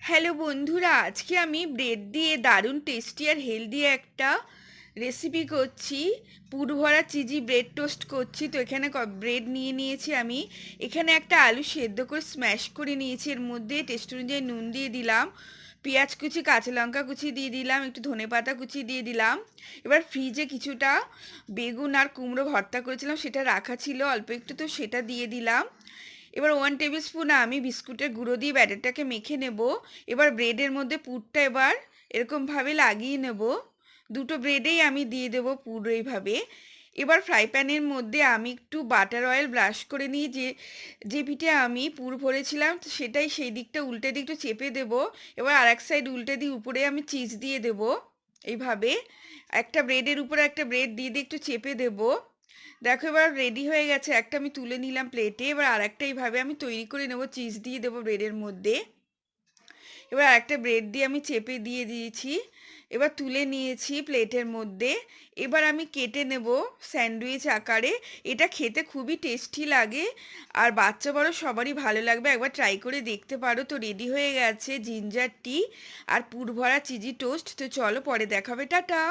Hello বন্ধুরা, আজকে আমি ব্রেড দিয়ে দারুণ টেস্টি আর হেলদি একটা রেসিপি করছি। পুরভরা চিজি ব্রেড টোস্ট করছি। তো এখানে ব্রেড নিয়ে নিয়েছি আমি। এখানে একটা আলু সেদ্ধ করে স্ম্যাশ করে নিয়েছি। এর মধ্যে টেস্ট অনুযায়ী নুন দিয়ে দিলাম, পেঁয়াজ কুচি, কাঁচা লঙ্কা কুচি দিয়ে দিলাম, একটু ধনেপাতা কুচি দিয়ে দিলাম। এবার ফ্রিজে কিছুটা বেগুন আর কুমড়ো ভর্তা করেছিলাম, সেটা রাখা ছিল অল্প একটু, তো সেটা দিয়ে দিলাম। এবার 1 টেবিল স্পুন আমি বিস্কুটের গুঁড়ো দিয়ে ব্যাটারটাকে মেখে নেব। এবার ব্রেডের মধ্যে পুরটা এবার এরকমভাবে লাগিয়ে নেব। দুটো ব্রেডেই আমি দিয়ে দেবো পুরো এইভাবে। এবার ফ্রাই প্যানের মধ্যে আমি একটু বাটার অয়েল ব্রাশ করে নিয়ে যে যে পিঠে আমি পুর ভরেছিলাম, তো সেটাই সেই দিকটা উল্টে দিয়ে একটু চেপে দেবো। এবার আর এক সাইড উল্টে দিয়ে উপরে আমি চিজ দিয়ে দেবো এইভাবে। একটা ব্রেডের উপরে একটা ব্রেড দিয়ে দিয়ে একটু চেপে দেবো। দেখো এবার রেডি হয়ে গেছে, একটা আমি তুলে নিলাম প্লেটে। এবার আর একটা এইভাবে আমি তৈরি করে নেব, চিজ দিয়ে দেবো ব্রেডের মধ্যে। এবার আরেকটা ব্রেড দিয়ে আমি চেপে দিয়ে দিয়েছি। এবার তুলে নিয়েছি প্লেটের মধ্যে। এবার আমি কেটে নেব স্যান্ডউইচ আকারে। এটা খেতে খুবই টেস্টি লাগে আর বাচ্চা বড় সবারই ভালো লাগবে, একবার ট্রাই করে দেখতে পারো। তো রেডি হয়ে গেছে জিঞ্জার টি আর পুরভরা চিজি টোস্ট। তো চলো পরে দেখাবে, টাটা।